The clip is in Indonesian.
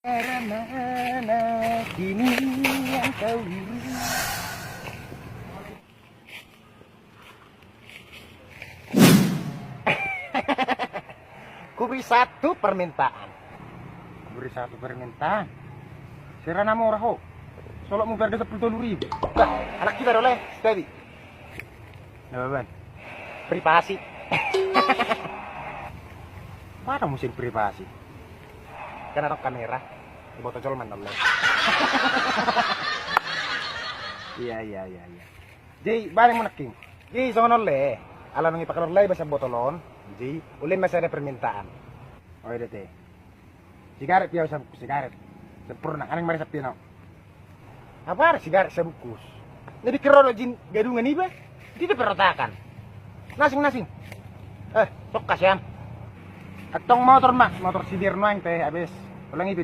Cara mana kini yang kau rindu? Ku beri satu permintaan. Serana murah ho. Solok mungkin ada 10.000. Bah, anak kita oleh steady. Naban. Privasi. Mana musim privasi? Kan ada kamera. Di bawah colman oleh. Iya. Jadi bareng meneking. Jadi sono oleh. Ala nang ipakalor lay basa botolon. Jadi ulin masih ada permintaan. Oh iya teh. Sigaret ya usah bukus sigaret. Sempurna kan yang mari sapi nau. Apa sigaret saya bukus? Jadi kerolo jin gadungan iba. Tidak perotakan. Nasing. Sok kasih am. Atong motor mak, motor si Dirno yang teh habis. Ulang itu dia.